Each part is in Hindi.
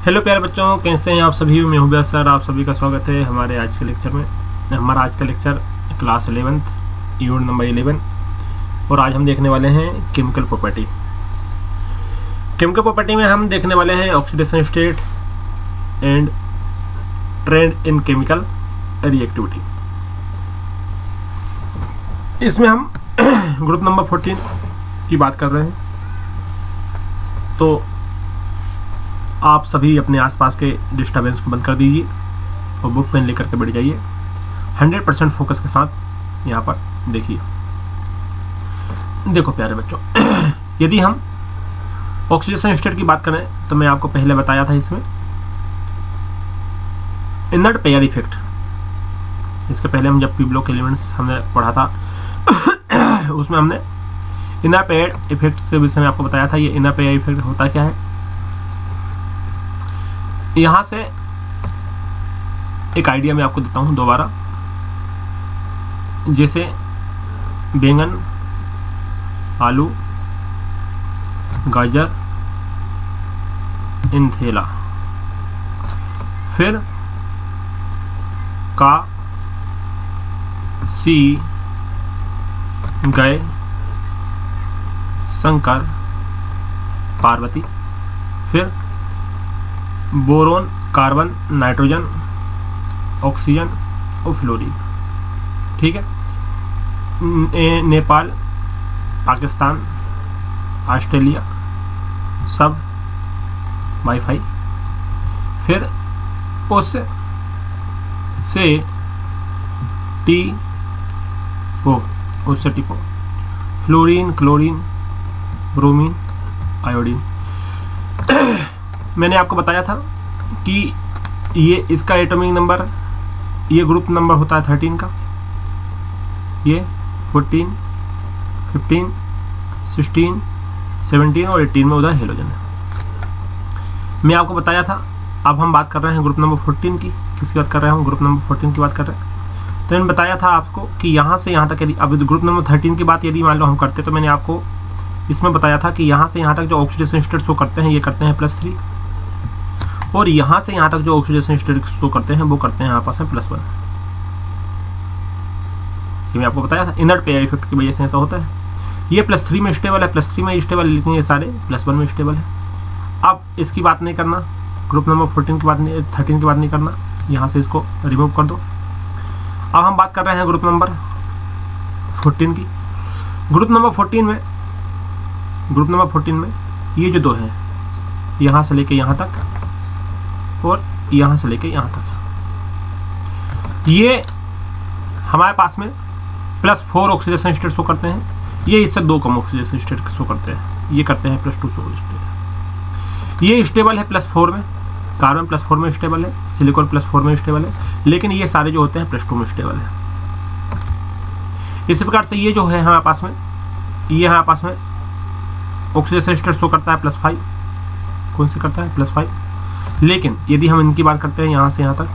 हेलो प्यारे बच्चों, कैसे हैं आप सभी। मैं हूं व्यास सर, आप सभी का स्वागत है हमारे आज के लेक्चर में। हमारा आज का lecture class 11th unit number 11 और आज हम देखने वाले हैं केमिकल प्रॉपर्टी। केमिकल प्रॉपर्टी में हम देखने वाले हैं oxidation state and trend in chemical reactivity. इसमें हम ग्रुप नंबर 14 की बात कर रहे हैं। तो आप सभी अपने आसपास के डिस्टर्बेंस को बंद कर दीजिए और बुक पेन लेकर के बैठ जाइए। 100% फोकस के साथ यहाँ पर देखिए। देखो प्यारे बच्चों, यदि हम ऑक्सीडेशन स्टेट की बात करें तो मैं आपको पहले बताया था इसमें इनर्ट पेयर इफेक्ट। इसके पहले हम जब पी ब्लॉक एलिमेंट्स हमने पढ़ा था उसमें हमने इनर पेयर इफेक्ट के विषय में आपको बताया था। ये इनर पेयर इफेक्ट होता क्या है, यहां से एक आइडिया मैं आपको देता हूं दोबारा। जैसे बैंगन, आलू, गाजर इन थैला, फिर का सी गए शंकर पार्वती, फिर बोरोन, कार्बन, नाइट्रोजन, ऑक्सीजन और फ्लोरीन। ठीक है। नेपाल, पाकिस्तान, ऑस्ट्रेलिया सब वाईफाई, फिर उस से टिपो फ्लोरीन, क्लोरीन, ब्रोमीन, आयोडीन। मैंने आपको बताया था कि ये इसका एटॉमिक नंबर, ये ग्रुप नंबर होता है 13 का, ये 14, 15, 16, 17 और 18 में उधर हेलोजन है। मैं आपको बताया था। अब हम बात कर रहे हैं ग्रुप नंबर 14 की। किसकी बात कर रहे हैं हम? ग्रुप नंबर 14 की बात कर रहे हैं। तो मैंने बताया था आपको कि यहाँ से यहाँ तक, यदि अब ग्रुप नंबर 13 की बात यदि मान लो हम करते तो मैंने आपको इसमें बताया था कि यहाँ से यहाँ तक जो ऑक्सीडेशन स्टेट शो करते हैं ये करते हैं +3, और यहाँ से यहाँ तक जो ऑक्सीडेशन स्टेट शो करते हैं वो करते हैं आपस में +1। ये मैं आपको बताया था इनर्ट पेयर इफेक्ट की वजह से ऐसा होता है। ये +3 में स्टेबल है, +3 में स्टेबल, लेकिन ये सारे +1 में स्टेबल है। अब इसकी बात नहीं करना, ग्रुप नंबर 14 की बात नहीं, 13 की बात नहीं करना, यहाँ से इसको रिमूव कर दो। अब हम बात कर रहे हैं ग्रुप नंबर 14 की। ग्रुप नंबर 14 में ये जो दो हैं, यहाँ से लेके यहाँ तक और यहाँ से लेके यहाँ तक, ये हमारे पास में +4 ऑक्सीडेशन स्टेट शो करते हैं। ये इससे 2 कम ऑक्सीडेशन स्टेट शो करते हैं, ये करते हैं +2 स्टेट। ये स्टेबल है +4 में, कार्बन +4 में स्टेबल है, सिलिकॉन +4 में स्टेबल है, लेकिन ये सारे जो होते हैं +2 में स्टेबल है। इसी प्रकार से ये जो है हमारे पास में, ये हमारे पास में ऑक्सीडेशन स्टेट शो करता है +5। कौन से करता है? +5। लेकिन यदि हम इनकी बात करते हैं यहाँ से यहाँ तक,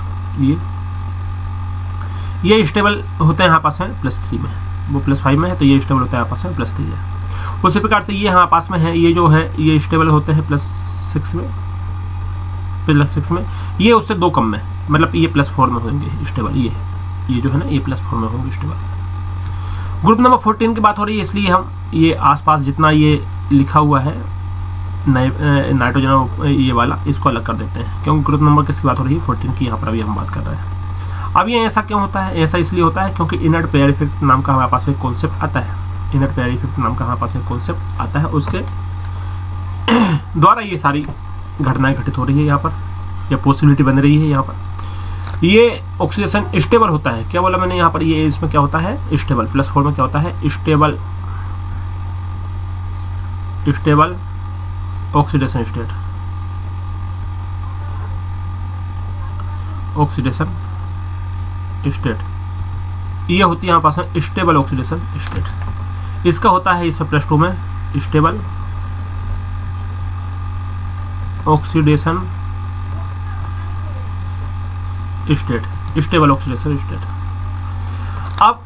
ये स्टेबल होते हैं यहाँ पास में +3 में, वो +5 में है, तो ये स्टेबल होता है यहाँ पास में +3 है। उसी प्रकार से ये हमारे पास में है, ये जो है ये स्टेबल होते हैं +6 में, ये उससे 2 कम में, मतलब ये +4 में होंगे स्टेबल। ये जो है ना, ये +4 में होंगे स्टेबल। ग्रुप नंबर 14 की बात हो रही है, इसलिए हम ये आसपास जितना ये लिखा हुआ है नाइट्रोजन ये वाला, इसको अलग कर देते हैं, क्योंकि ग्रुप नंबर किसकी बात हो रही है? 14 की यहाँ पर अभी हम बात कर रहे हैं। अब ये ऐसा क्यों होता है? ऐसा इसलिए होता है क्योंकि इनर्ट पेयर इफेक्ट नाम का हमारे पास में कॉन्सेप्ट आता है। इनर्ट पेयर इफेक्ट नाम का हमारे पास में कॉन्सेप्ट आता है, उसके द्वारा ये सारी घटनाएं घटित हो रही है यहाँ पर, या पॉसिबिलिटी बन रही है यहाँ पर। ये ऑक्सीडेशन स्टेबल होता है। क्या बोला मैंने यहाँ पर? ये इसमें क्या होता है? स्टेबल। +4 में क्या होता है? स्टेबल ऑक्सीडेशन स्टेट, ये होती है यहाँ पास में स्टेबल ऑक्सीडेशन स्टेट। इसका होता है इसमें +2 में stable oxidation state, stable oxidation state. अब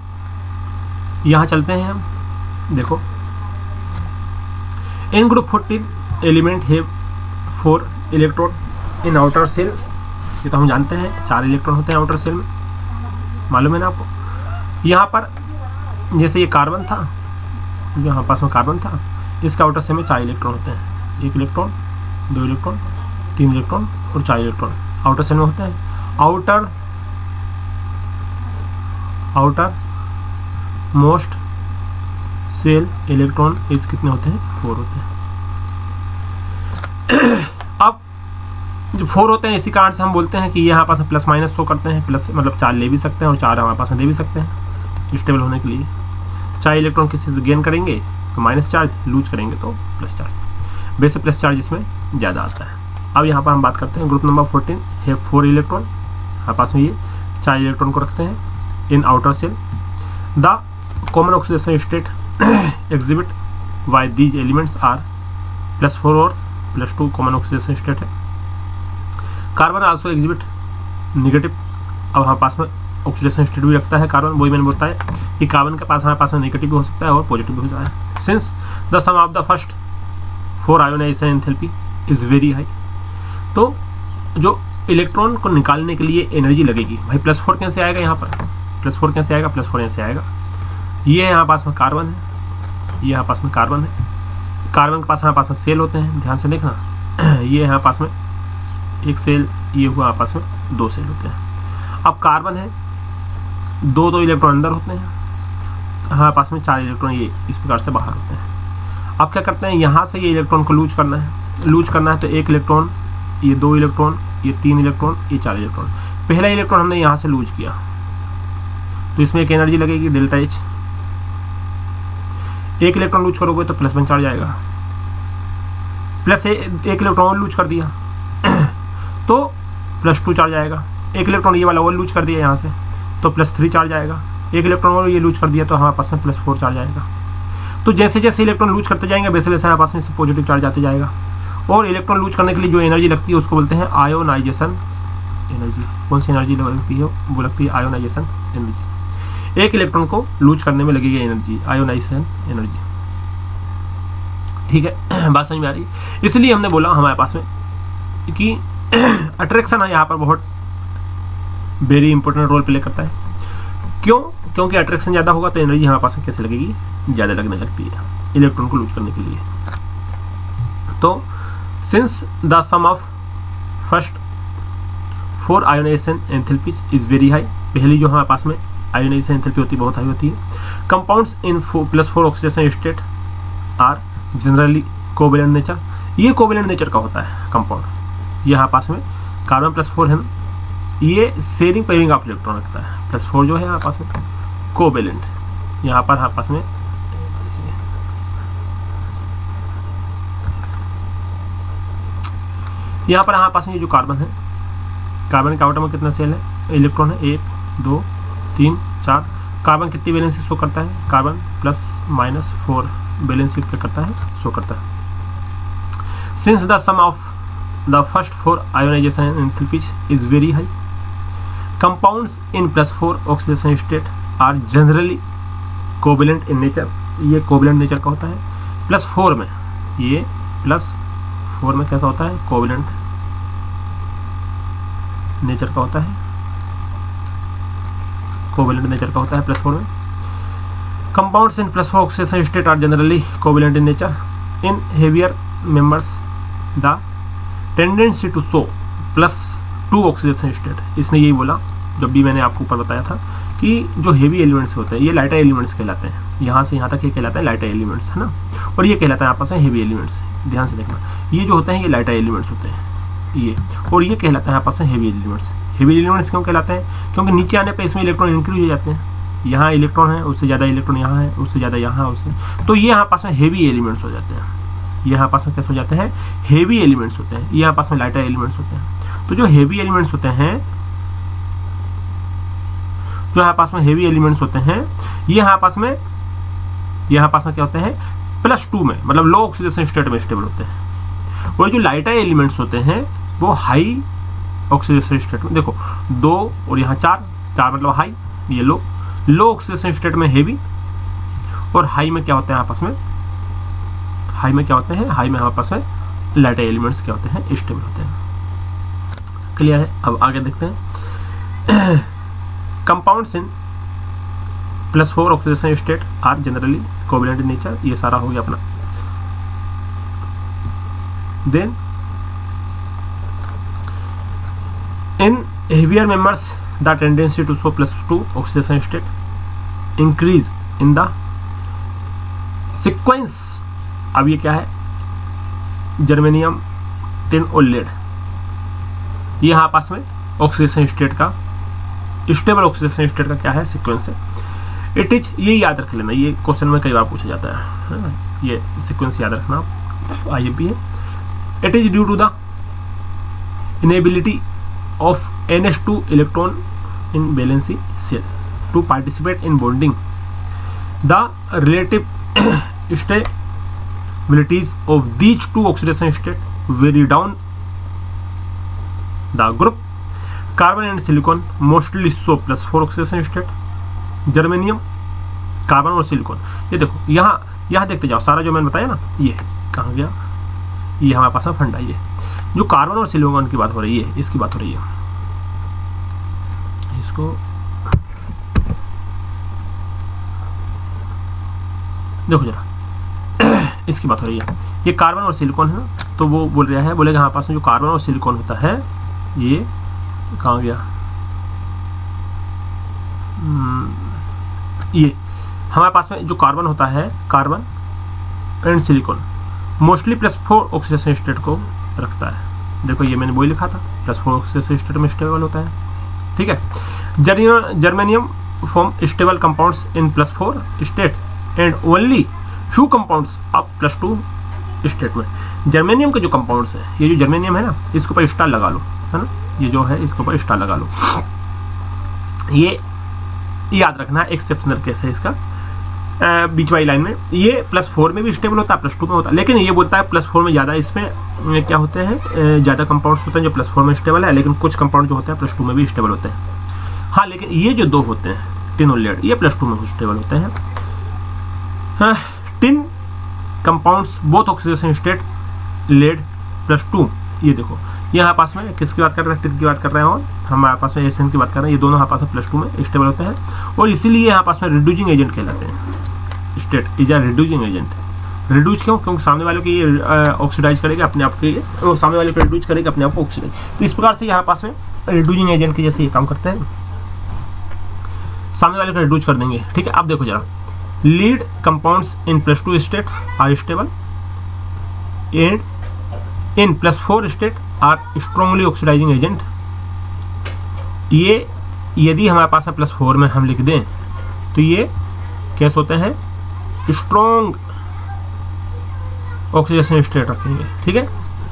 यहाँ चलते हैं हम, देखो in group 14 element have 4 electron in outer shell, ये तो हम जानते हैं 4 इलेक्ट्रॉन होते हैं आउटर सेल में, मालूम है ना आपको। यहाँ पर जैसे ये कार्बन था, यहाँ पास में कार्बन था, इसका आउटर सेल में 4 इलेक्ट्रॉन होते हैं, 1 इलेक्ट्रॉन, 2 इलेक्ट्रॉन, 3 इलेक्ट्रॉन और 4 इलेक्ट्रॉन आउटर सेल में होते हैं। आउटर मोस्ट सेल इलेक्ट्रॉन इस कितने होते हैं, 4 होते हैं। अब जो 4 होते हैं, इसी कारण से हम बोलते हैं कि ये यहाँ पास प्लस माइनस शो करते हैं, प्लस मतलब 4 ले भी सकते हैं और 4 हमारे पास दे भी सकते हैं स्टेबल होने के लिए। 4 इलेक्ट्रॉन किसी से गेन करेंगे तो माइनस चार्ज, लूज करेंगे तो प्लस चार्ज, वैसे प्लस चार्ज इसमें ज़्यादा आता है। अब यहाँ पर हम बात करते हैं ग्रुप नंबर 14 है 4 इलेक्ट्रॉन, हमारे पास में ये 4 इलेक्ट्रॉन को रखते हैं in outer shell. The common oxidation state exhibit by these elements are +4 और +2 कॉमन ऑक्सीडेशन स्टेट है। कार्बन आल्सो एग्जिबिट निगेटिव, अब हमारे पास में ऑक्सीडेशन स्टेट भी रखता है कार्बन, वही मैंने बताया कि कार्बन के पास हमारे पास में नेगेटिव भी हो सकता है और पॉजिटिव भी हो सकता है। Since the sum of the first 4 ionisation enthalpy is very high, तो जो इलेक्ट्रॉन को निकालने के लिए एनर्जी लगेगी, भाई +4 कैसे आएगा, यहाँ पर +4 कैसे आएगा, +4 यहाँ से आएगा। ये यहाँ पास में कार्बन है, ये यहाँ पास में कार्बन है, कार्बन के पास हमारे पास में सेल होते हैं, ध्यान से देखना, ये यहाँ पास में एक सेल, ये हुआ यहाँ पास में 2 सेल होते हैं। अब कार्बन है, 2 इलेक्ट्रॉन अंदर होते हैं, हमारे पास में 4 इलेक्ट्रॉन ये इस प्रकार से बाहर होते हैं। अब क्या करते हैं, यहाँ से ये इलेक्ट्रॉन को लूज करना है, तो 1 इलेक्ट्रॉन, ये 2 इलेक्ट्रॉन, ये 3 इलेक्ट्रॉन, ये 4 इलेक्ट्रॉन। पहला इलेक्ट्रॉन हमने यहाँ से लूज किया तो इसमें एक एनर्जी लगेगी डेल्टा H। 1 इलेक्ट्रॉन लूज करोगे तो +1 चार्ज आएगा, प्लस 1 इलेक्ट्रॉन और लूज कर दिया तो +2 चार्ज आएगा। 1 इलेक्ट्रॉन ये वाला और लूज कर दिया यहाँ से तो +3 चार्ज आएगा। 1 इलेक्ट्रॉन और ये लूज कर दिया तो हमारे पास में +4 चार्ज आएगा। तो जैसे जैसे इलेक्ट्रॉन लूज करते जाएंगे वैसे वैसे हमारे पास में पॉजिटिव चार्ज आते जाएगा। और इलेक्ट्रॉन लूज करने के लिए जो एनर्जी लगती है उसको बोलते हैं आयोनाइजेशन एनर्जी। कौन सी एनर्जी लगती है, वो लगती है आयोनाइजेशन एनर्जी। 1 इलेक्ट्रॉन को लूज करने में लगेगी एनर्जी, आयोनाइजेशन एनर्जी। ठीक है, बात समझ में आ रही। इसलिए हमने बोला हमारे पास में कि अट्रैक्शन है यहाँ पर बहुत वेरी इंपॉर्टेंट रोल प्ले करता है। क्यों? क्योंकि अट्रैक्शन ज़्यादा होगा तो एनर्जी हमारे पास में कैसे लगेगी, ज़्यादा लगने लगती है इलेक्ट्रॉन को लूज करने के लिए। तो since the sum of first 4 ionisation enthalpies is very high, पहली जो हमारे पास में आयोनाइजेशन एंथैल्पी होती है बहुत हाई होती है। Compounds in +4 oxidation state are generally covalent nature, ये कोवेलेंट नेचर का होता है कंपाउंड। यहाँ पास में कार्बन +4 है ना, ये शेयरिंग पेयरिंग ऑफ इलेक्ट्रॉन रखता है। +4 जो है यहाँ पास में कोवेलेंट, यहाँ पर हमारे पास में हमारे पास में ये जो कार्बन है, कार्बन के आउटर में कितना सेल है, इलेक्ट्रॉन है 1 2 3 4। कार्बन कितनी वैलेंसी शो करता है, कार्बन +-4 वैलेंसी क्या करता है, शो करता है। Since the sum of the first 4 ionisation enthalpies is very high, compounds in +4 oxidation state are generally covalent in nature, ये कोवेलेंट नेचर का होता है। +4 में, ये +4 में कैसा होता है, कोवेलेंट नेचर का होता है, कोवेलेंट नेचर का होता है +4 में। Compounds in +4 oxidation state are generally covalent in nature. In heavier members the tendency to show +2 oxidation state, इसने यही बोला जब भी मैंने आपको ऊपर बताया था कि जो हेवी एलिमेंट्स होते हैं ये लाइटर एलिमेंट्स कहलाते हैं। यहाँ से यहाँ तक ये कहलाता है लाइटर एलिमेंट्स, है ना, और ये कहलाता है आपस में हेवी एलिमेंट्स। ध्यान से देखना, ये जो होते हैं ये लाइटर एलिमेंट्स होते हैं ये, और ये कहलाता है आपस में हेवी एलिमेंट्स। हेवी एलिमेंट्स क्यों कहलाते हैं, क्योंकि नीचे आने पे इसमें इलेक्ट्रॉन इंक्रीज हो जाते हैं। यहाँ इलेक्ट्रॉन है, उससे ज़्यादा इलेक्ट्रॉन यहाँ है, उससे ज़्यादा यहाँ है, उससे, तो ये यहाँ पास में हेवी एलिमेंट्स हो जाते हैं। ये यहाँ पास में कैसे हो जाते हैं, हेवी एलिमेंट्स होते हैं। ये यहाँ पास में लाइटर एलिमेंट्स होते हैं। तो जो हेवी एलिमेंट्स होते हैं, जो यहाँ पास में हेवी एलिमेंट्स होते हैं, ये यहाँ पास में क्या होते हैं, +2 में, मतलब लो ऑक्सीडेशन स्टेट में स्टेबल होते हैं। और जो लाइटर एलिमेंट्स होते हैं वो हाई ऑक्सीडेशन स्टेट में, देखो 2 और यहाँ 4 मतलब हाई, ये लो ऑक्सीडेशन स्टेट में हेवी, और हाई में क्या होते हैं आपस में, हाई में क्या होते हैं, हाई में आपस में लाइटर एलिमेंट्स क्या होते हैं, स्टेबल होते हैं। क्लियर है। अब आगे देखते हैं। Compounds in +4 oxidation state are generally covalent in nature, ये सारा हो गया अपना। Then in heavier members the tendency to show +2 oxidation state increase in the sequence। अब ये क्या है, जर्मेनियम, टिन और लेड, ये यहाँ पास में ऑक्सीडेशन स्टेट का, स्टेबल ऑक्सीडेशन स्टेट का क्या है, सीक्वेंस है। इट इज, ये याद रख लेना, ये क्वेश्चन में कई बार पूछा जाता है, ये सीक्वेंस याद रखना, IMP है। It is due to the inability of NH2 electron in valency cell to participate in bonding. The relative stabilities of these two oxidation states vary down the group. Carbon and silicon mostly show +4 oxidation state. Germanium, carbon और सिलिकॉन, ये देखो यहाँ देखते जाओ, सारा जो मैंने बताया ना, ये कहाँ गया, ये हमारे पास में फंडा, ये जो कार्बन और सिलिकॉन की बात हो रही है, इसकी बात हो रही है, इसको देखो जरा, इसकी बात हो रही है, ये कार्बन और सिलिकॉन है ना, तो वो बोल रहा है, बोलेगा हमारे पास में जो कार्बन और सिलिकॉन होता है, ये कहाँ गया, ये हमारे पास में जो कार्बन होता है, carbon and silicon mostly +4 oxidation state को रखता है। देखो ये मैंने वही लिखा था, +4 ऑक्सीडेशन स्टेट में स्टेबल होता है, ठीक है। Germanium form stable compounds in +4 state and only few compounds of +2 state में। जर्मेनियम के जो कंपाउंड्स है, ये जो जर्मेनियम है ना, इसके ऊपर स्टार लगा लो, है ना, ये जो है इसके ऊपर स्टार लगा लो, ये याद रखना एक्सेप्शनल केस है इसका, बीच वाली लाइन में। ये +4 में भी स्टेबल होता है, +2 में होता है, लेकिन ये बोलता है +4 में ज़्यादा, इसमें क्या होते हैं, ज़्यादा कंपाउंड्स होते हैं जो +4 में स्टेबल है, लेकिन कुछ कंपाउंड जो होते हैं +2 में भी स्टेबल होते हैं। हाँ, लेकिन ये जो दो होते हैं, टिन और लेड, ये +2 में स्टेबल होते हैं। हाँ, tin compounds both oxidation state, lead +2, ये देखो यहाँ पास में किसकी बात कर रहे हैं, टिन की बात कर रहे हैं, और हमारे पास में एसएन की बात कर रहे हैं, ये दोनों यहाँ पास में +2 में स्टेबल होते हैं, और इसीलिए यहाँ पास में रिड्यूसिंग एजेंट कहलाते हैं। State is a reducing agent. Reduce क्यों, क्योंकि सामने वालों की ये ऑक्सीडाइज करेगा अपने आप के, वो सामने वाले को रिड्यूस करेगा अपने आप को ऑक्सीडाइज, तो इस प्रकार से यहाँ पास में रिड्यूसिंग एजेंट के जैसे ये काम करते हैं, सामने वाले को रिड्यूस कर देंगे, ठीक है। अब देखो जरा, lead compounds in +2 state are stable and in +4 state are strongly oxidising agent. ये यदि हमारे पास में +4 में हम लिख दें तो ये कैसे होते हैं, स्ट्रॉन्ग ऑक्सीडेशन स्टेट रखेंगे, ठीक है।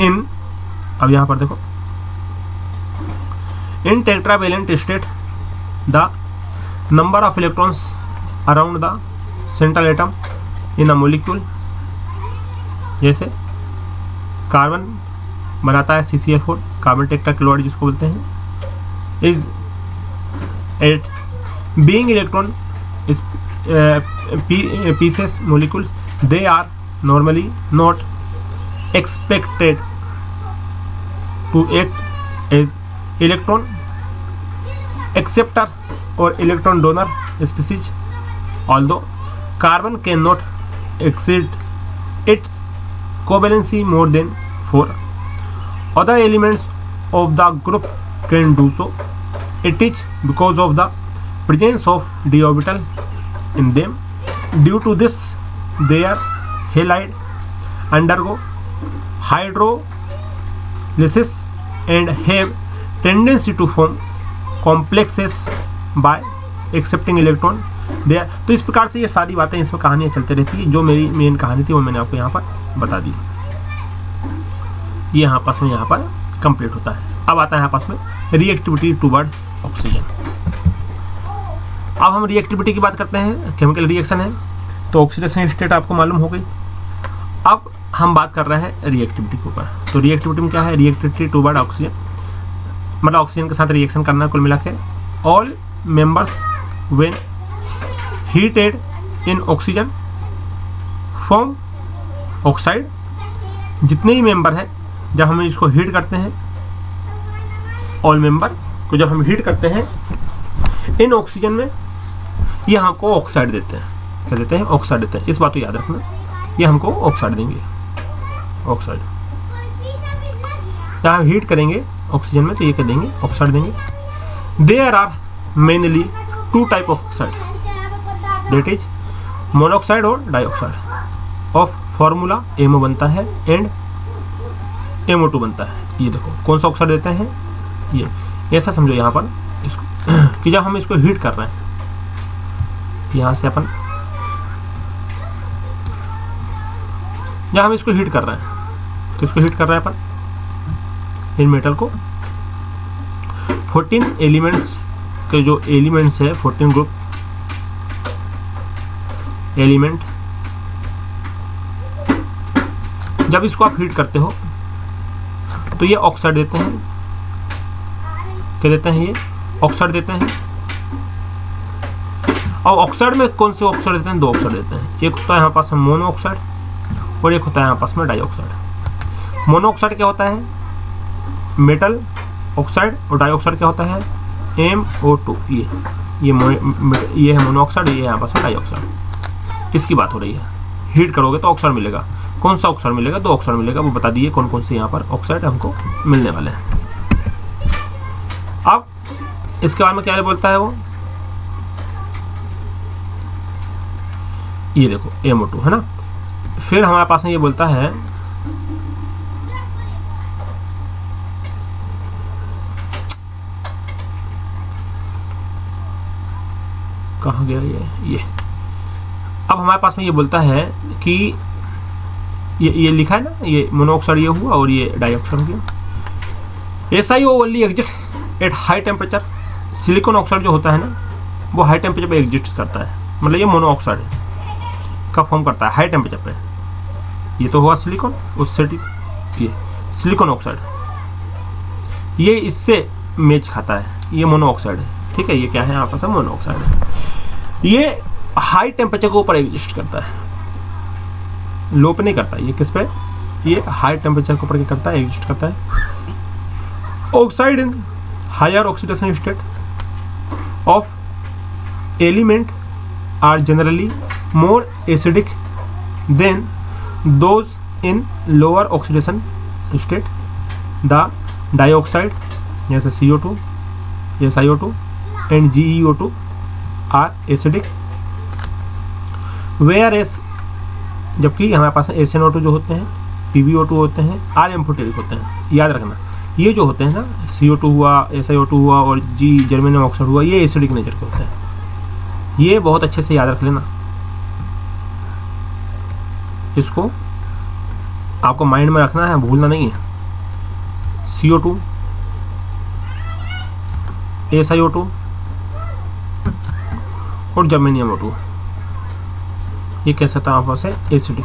इन, अब यहाँ पर देखो, in tetravalent state the number of electrons around the central atom in a molecule, जैसे कार्बन बनाता है CCl4, कार्बन टेट्राक्लोराइड जिसको बोलते हैं, is eight being electron is pieces molecules, they are normally not expected to act as electron acceptor or electron donor species, although carbon cannot exceed its covalency more than 4. Other elements of the group can do so. It is because of the presence of d orbital in them. Due to this, their halide undergo hydrolysis and have tendency to form complexes by accepting electron. तो इस प्रकार से ये सारी बातें, इसमें कहानियाँ चलती रहती है। जो मेरी मेन कहानी थी वो मैंने आपको यहाँ पर बता दी। ये यहाँ पास में यहाँ पर कंप्लीट होता है। अब आता है यहाँ पास में रिएक्टिविटी टुवर्ड ऑक्सीजन। अब हम रिएक्टिविटी की बात करते हैं। केमिकल रिएक्शन है तो ऑक्सीडेशन स्टेट आपको मालूम हो गई। अब हम बात कर रहे हैं रिएक्टिविटी के ऊपर। तो रिएक्टिविटी में क्या है, रिएक्टिविटी टुवर्ड ऑक्सीजन, मतलब ऑक्सीजन के साथ रिएक्शन करना कुल मिला के। All members when heated in oxygen form oxide. जितने ही मेंबर हैं जब हम इसको हीट करते हैं ऑल मेंबर को जब हम हीट करते हैं इन ऑक्सीजन में, ये हमको ऑक्साइड देते हैं। क्या देते हैं? ऑक्साइड देते हैं। इस बात को याद रखना, ये हमको ऑक्साइड देंगे। ऑक्साइड जहाँ हीट करेंगे ऑक्सीजन में तो ये क्या देंगे? ऑक्साइड देंगे। There are mainly two type of oxide, that is monoxide और डाइऑक्साइड। ऑफ फॉर्मूला एमओ बनता है एंड MO2 बनता है। ये देखो कौन सा ऑक्साइड देते हैं, ये ऐसा समझो यहाँ पर इसको कि जब हम इसको हीट कर रहे हैं, यहाँ से अपन जहाँ हम इसको हीट कर रहे हैं, तो इसको हीट कर रहे हैं अपन इन मेटल को। 14 एलिमेंट्स के जो एलिमेंट्स है, 14 ग्रुप एलिमेंट, जब इसको आप हीट करते हो तो ये ऑक्साइड देते हैं। क्या देते हैं? ये ऑक्साइड देते हैं। और ऑक्साइड में कौन से ऑक्साइड देते हैं? दो ऑक्साइड देते हैं। एक होता है यहाँ पास में मोनो ऑक्साइड और एक होता है यहाँ पास में डाइऑक्साइड। मोनो ऑक्साइड क्या होता है? Metal oxide. और डाइऑक्साइड क्या होता है? MO2। ये है मोनो ऑक्साइड, ये है यहाँ पास में डाइऑक्साइड। इसकी बात हो रही है। हीट करोगे तो ऑक्साइड मिलेगा। कौन सा ऑक्साइड मिलेगा? दो ऑक्साइड मिलेगा। वो बता दिए कौन कौन से यहाँ पर ऑक्साइड हमको मिलने वाले हैं। अब इसके बारे में क्या बोलता है वो, ये देखो MO2 है ना। फिर हमारे पास में ये बोलता है कहाँ गया ये। अब हमारे पास में ये बोलता है कि ये लिखा है ना, ये मोनोऑक्साइड ये हुआ और ये डाइऑक्साइड हो गया। SiO only exist at high temperature. Silicon oxide जो होता है ना, वो हाई टेम्परेचर पे एग्जिस्ट करता है। मतलब ये मोनोऑक्साइड का फॉर्म करता है हाई टेम्परेचर पे। ये तो हुआ सिलिकॉन, उससे ये सिलिकॉन ऑक्साइड, ये इससे मैच खाता है। ये मोनोऑक्साइड है, ठीक है। ये क्या है? यहाँ पास मोनोऑक्साइड है। ये हाई टेम्परेचर के ऊपर एग्जिस्ट करता है, लो पे नहीं करता। ये किस पे? ये हाई टेम्परेचर के ऊपर क्या करता है? एग्जिस्ट करता है। Oxide in higher oxidation state of element are generally more acidic than those in lower oxidation state. The dioxide जैसे CO2, SiO2 and GeO2 are acidic, whereas, जबकि हमारे पास SnO2 जो होते हैं, PbO2 होते हैं, आर एम्फोटेरिक होते हैं। याद रखना, ये जो होते हैं ना, CO2 हुआ, SiO2 हुआ और जर्मेनियम ऑक्साइड हुआ, ये एसिडिक नेचर के होते हैं। ये बहुत अच्छे से याद रख लेना, इसको आपको माइंड में रखना है, भूलना नहीं है। CO2, SiO2 और जर्मेनियम O2, ये कैसे होता है? यहाँ पर एसिडिक,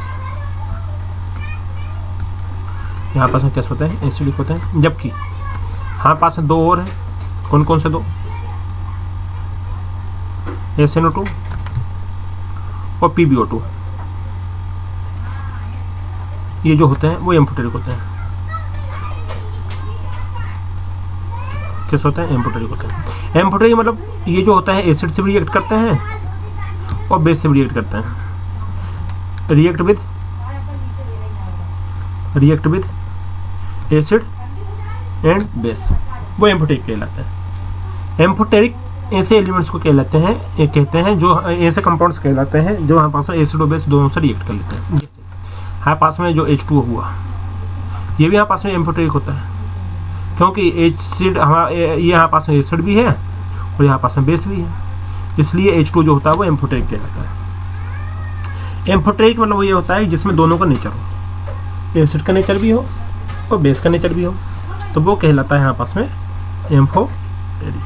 यहाँ पास में कैसे होते हैं? एसिडिक होते हैं। जबकि हमारे पास में दो और हैं। कौन कौन से दो? SnO2 और PbO2। ये जो होते हैं वो एम्फोटेरिक होते हैं। कैसे होते हैं? एम्फोटेरिक होते हैं। एम्फोटेरिक मतलब ये जो होता है एसिड से भी रिएक्ट करते हैं और बेस से भी रिएक्ट करते हैं। React with acid and base, वो एम्फोटेरिक कहलाते हैं। एम्फोटेरिक ऐसे एलिमेंट्स को कहलाते हैं जो ऐसे कंपाउंड्स कहलाते हैं जो हमारे पास एसिड और बेस दोनों से रिएक्ट कर लेते हैं। जैसे हमारे पास में जो H2O हुआ, ये भी हमारे पास में एम्फोटेरिक होता है, क्योंकि एसिड ये यहाँ पास में एसिड भी है और यहाँ पास में बेस भी है, इसलिए H2O जो होता है वो एम्फोटेरिक कहलाता है। एम्फोटेरिक मतलब वो ये होता है जिसमें दोनों का नेचर हो, एसिड का नेचर भी हो और बेस का नेचर भी हो, तो वो कहलाता है यहाँ पास में एम्फोटेरिक।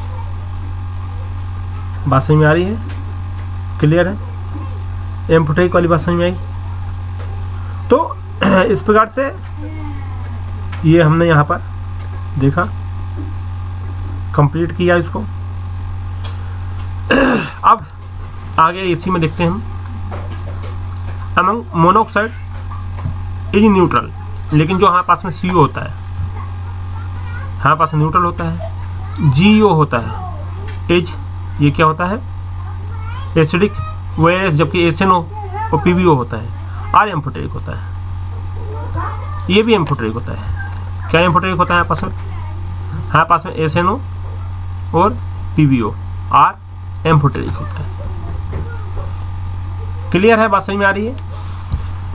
बात समझ में आ रही है? क्लियर है? एम्फोटेरिक वाली बात समझ में आई? तो इस प्रकार से ये हमने यहाँ पर देखा, कंप्लीट किया इसको। अब आगे इसी में देखते हैं हम। अमंग मोनोऑक्साइड इज न्यूट्रल, लेकिन जो हमारे पास में CO होता है, हमारे पास न्यूट्रल होता है। GO होता है एज, ये क्या होता है एसिडिक, वेयरएस जबकि SNO और PBO होता है R एम्फोटेरिक होता है, ये भी एम्फोटेरिक होता है। क्या एम्फोटेरिक होता है आपस में, हमारे पास में SNO और PBO, R एम्फोटेरिक होता है। क्लियर है, बात समझ में आ रही है।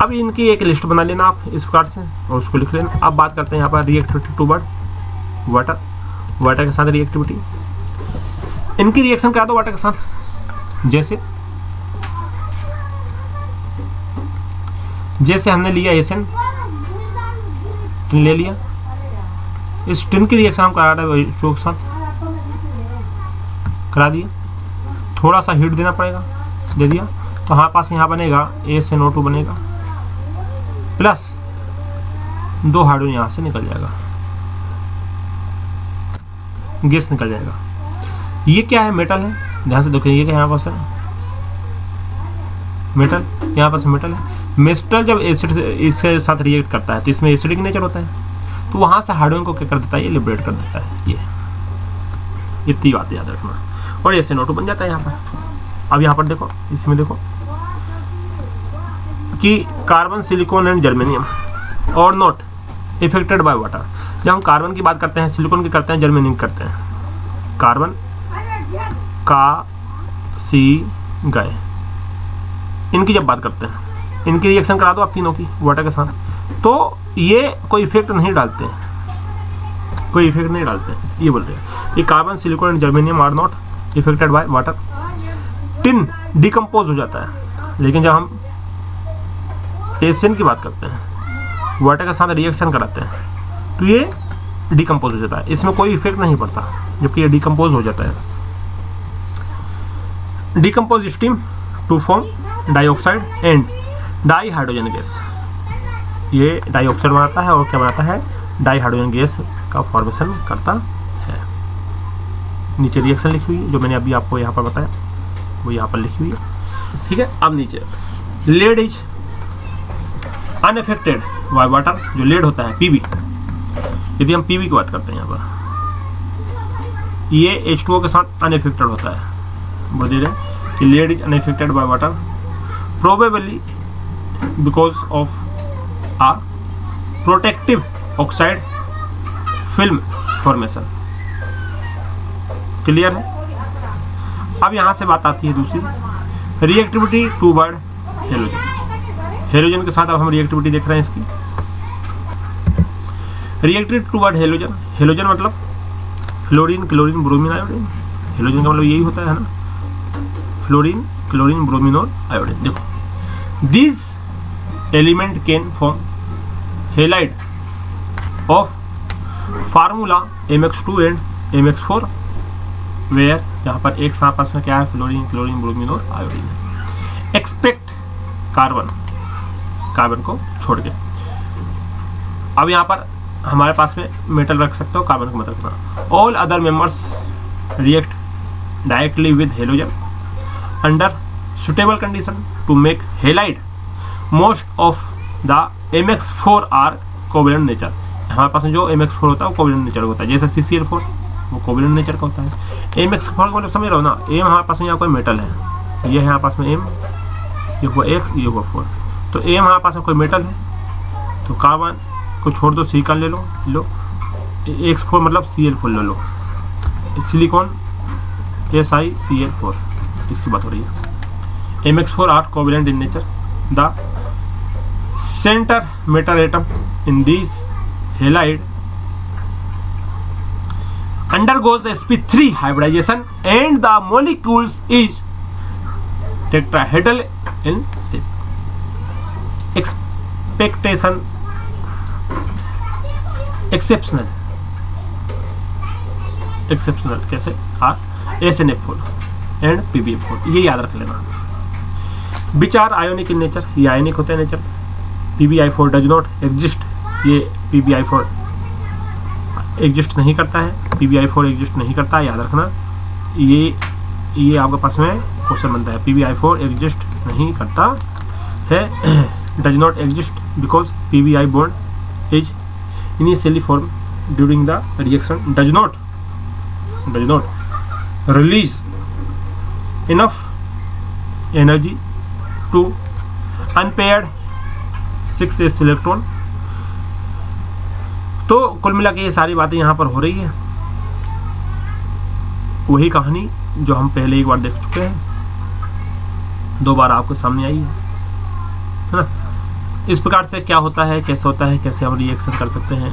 अब इनकी एक लिस्ट बना लेना आप इस प्रकार से और उसको लिख लेना। अब बात करते हैं यहाँ पर रिएक्टिविटी टूवर्ड वाटर, वाटर के साथ रिएक्टिविटी, इनकी रिएक्शन करा दो वाटर के साथ। जैसे हमने लिया एसिन, टिन ले लिया, इस टिन की रिएक्शन हम करा रहे हैं H2O के साथ, करा दिया। थोड़ा सा हीट देना पड़ेगा, दे दिया तो हमारे पास यहाँ बनेगा ASNO2 बनेगा, प्लस 2 हाइड्रोजन यहाँ से निकल जाएगा, गैस निकल जाएगा। ये क्या है, मेटल है, ध्यान से देखिए ये क्या यहाँ पास है मेटल, यहाँ पास मेटल है। मेटल जब एसिड से इसके साथ रिएक्ट करता है तो इसमें एसिडिक नेचर होता है, तो वहाँ से हाइड्रोजन को क्या कर देता है, ये लिबरेट कर देता है। ये इतनी बात याद रखना, और ASNO2 बन जाता है यहाँ पर। अब यहाँ पर देखो, इसमें देखो कि कार्बन, सिलिकॉन एंड जर्मेनियम और नॉट इफेक्टेड बाय वाटर। जब हम कार्बन की बात करते हैं, सिलिकॉन की करते हैं, जर्मेनियम करते हैं, कार्बन का सी गए, इनकी जब बात करते हैं, इनकी रिएक्शन करा दो आप तीनों की वाटर के साथ, तो ये कोई इफेक्ट नहीं डालते हैं, कोई इफेक्ट नहीं डालते हैं। ये बोल रहे हैं ये carbon, silicon and germanium are not affected by water. Tin decompose हो जाता है, लेकिन जब हम एसिन की बात करते हैं, वाटर के साथ रिएक्शन कराते हैं, तो ये डिकम्पोज हो जाता है, इसमें कोई इफेक्ट नहीं पड़ता, जबकि ये डिकम्पोज हो जाता है। Decompose steam to form dioxide and dihydrogen gas, ये डाइऑक्साइड बनाता है और क्या बनाता है, डाई हाइड्रोजन गैस का फॉर्मेशन करता है। नीचे रिएक्शन लिखी हुई है जो मैंने अभी आपको यहाँ पर बताया, वो यहाँ पर लिखी हुई है, ठीक है। अब नीचे lead is unaffected by water, जो लेड होता है PB, यदि हम PB की बात करते हैं यहाँ पर, ये H2O के साथ अनएफेक्टेड होता है। बोल दे रहे हैं कि lead is unaffected by water probably because of a protective oxide film formation. Clear है। अब यहाँ से बात आती है दूसरी, रिएक्टिविटी टूवर्ड हेलोजन। हेलोजन के साथ अब हम रिएक्टिविटी देख रहे हैं इसकी। रिएक्टिविटी टूवर्ड हेलोजन, हेलोजन मतलब fluorine, chlorine, bromine, iodine. Halogen का मतलब यही होता है ना, फ्लोरीन, क्लोरीन, ब्रोमीन और आयोडीन। देखो this element can form halide of formula MX2 and MX4 where, यहाँ पर एक साथ आपस में क्या है, फ्लोरीन, क्लोरीन, ब्रोमीन और आयोडीन है। एक्सपेक्ट कार्बन, कार्बन को छोड़ के। अब यहाँ पर हमारे पास में मेटल रख सकते हो, कार्बन को मत रखना। All other members react directly with halogen under suitable condition to make halide. Most of the MX4 are covalent nature. हमारे पास में जो MX4 होता है वो कोवेलेंट नेचर होता है, जैसे CCl4 वो कोवेलेंट नेचर का होता है। MX4 का मतलब समझ रहे हो ना, M हमारे पास में यहाँ कोई मेटल है, ये है हमारे पास में M, ये हुआ X, ये हुआ 4, तो M हमारे पास में कोई मेटल है, तो कार्बन को छोड़ दो, सिलिकॉन ले लो, X4 मतलब Cl4 ले लो, सिलिकॉन SiCl4, इसकी बात हो रही है। MX4 are covalent in nature. The centre metal atom in this halide undergoes sp3 hybridization and the molecules is tetrahedral in shape. Expectation exceptional कैसे, SNF4 and PBF4, ये याद रख लेना। which are ionic in nature, ये आयनिक होते हैं nature. PbI4 does not exist, ये PbI4 एग्जिस्ट नहीं करता है, PbI4 एग्जिस्ट नहीं करता है, याद रखना। ये आपके पास में क्वेश्चन बनता है, PbI4 एग्जिस्ट नहीं करता है। Does not exist because PbI bond is initially form during the reaction, does not does not release enough energy to unpaired 6s electron. तो कुल मिला के ये सारी बातें यहाँ पर हो रही है, वही कहानी जो हम पहले एक बार देख चुके हैं, 2 बार आपके सामने आई है ना। इस प्रकार से क्या होता है, कैसे होता है, कैसे हम रिएक्शन कर सकते हैं,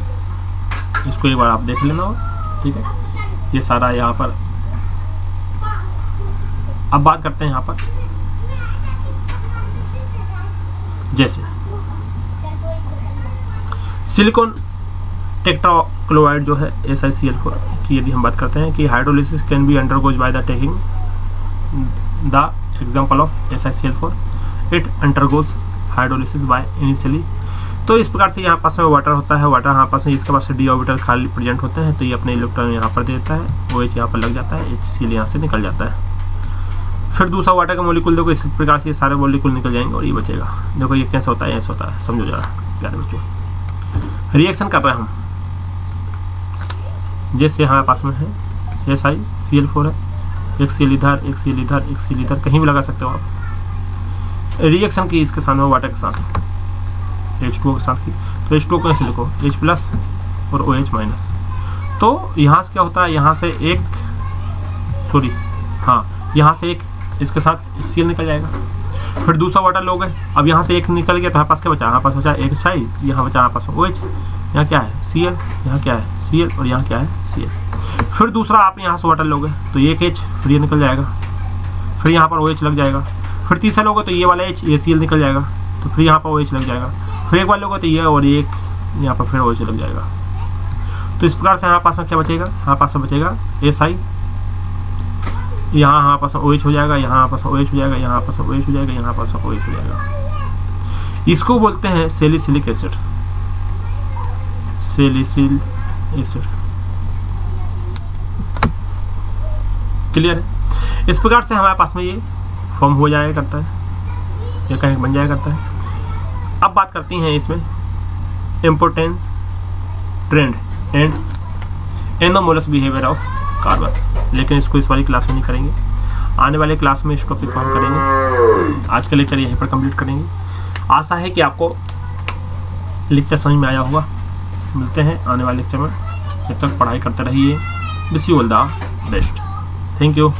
इसको एक बार आप देख लेना हो, ठीक है। ये सारा यहाँ पर अब बात करते हैं यहाँ पर, जैसे सिलिकॉन टेट्राक्लोराइड जो है SiCl4 की यदि हम बात करते हैं कि hydrolysis can be undergoes by the taking the example of SiCl4, it undergoes hydrolysis by initially. तो इस प्रकार से यहाँ पास में वाटर होता है, वाटर यहाँ पास में इसके पास डी ऑर्बिटल खाली प्रेजेंट होते हैं, तो ये अपने इलेक्ट्रॉन यहाँ पर देता है, OH यहाँ पर लग जाता है, HCl यहाँ से निकल जाता है। फिर दूसरा वाटर का मॉलिक्यूल देखो, इस प्रकार से ये सारे मॉलिक्यूल निकल जाएंगे और ये बचेगा। देखो ये कैसे होता है, ऐसे होता है, समझो जरा प्यारे बच्चों। रिएक्शन कर रहे हैं हम, जैसे हमारे पास में है SiCl4 है, एक Cl इधर, एक Cl इधर, एक Cl इधर, कहीं भी लगा सकते हो आप। रिएक्शन की इसके साथ में वाटर के साथ H2O के साथ की, तो H2O को ऐसे लिखो H+ और OH-। तो यहाँ से क्या होता है, यहाँ से एक यहाँ से एक इसके साथ Cl निकल जाएगा। फिर दूसरा वाटर लोगे, अब यहाँ से एक निकल गया तो हमारे पास क्या बचा, हमारे पास बचा एक Si, यहाँ बचा हमारे पास OH, यहाँ क्या है Cl, यहाँ क्या है Cl और यहाँ क्या है Cl। फिर दूसरा आप यहाँ से वाटर लोगे तो एक H, फिर ये निकल जाएगा, फिर यहाँ पर OH लग जाएगा। फिर तीसरा लोगे तो ये वाला H, ये Cl निकल जाएगा, तो फिर यहाँ पर OH लग जाएगा। फिर एक बार लोगे तो ये और एक यहाँ पर फिर OH लग जाएगा। तो इस प्रकार से हमारे पास में क्या बचेगा, हमारे पास में बचेगा Si, यहाँ हमारे पास OH हो जाएगा, यहाँ पास OH हो जाएगा, यहाँ पास OH हो जाएगा, यहाँ पास OH हो जाएगा। इसको बोलते हैं salicylic acid, salicyl acid. Clear है। इस प्रकार से हमारे पास में ये फॉर्म हो जाया करता है, ये कहीं बन जाया करता है। अब बात करती हैं इसमें importance, trend and anomalous behaviour of carbon, लेकिन इसको इस वाली क्लास में नहीं करेंगे, आने वाले क्लास में इस टॉपिक को हम करेंगे। आज का लेक्चर यहीं पर कंप्लीट करेंगे। आशा है कि आपको लेक्चर समझ में आया होगा। मिलते हैं आने वाले लेक्चर में, जब तक पढ़ाई करते रहिए। Wish you all the best. Thank you.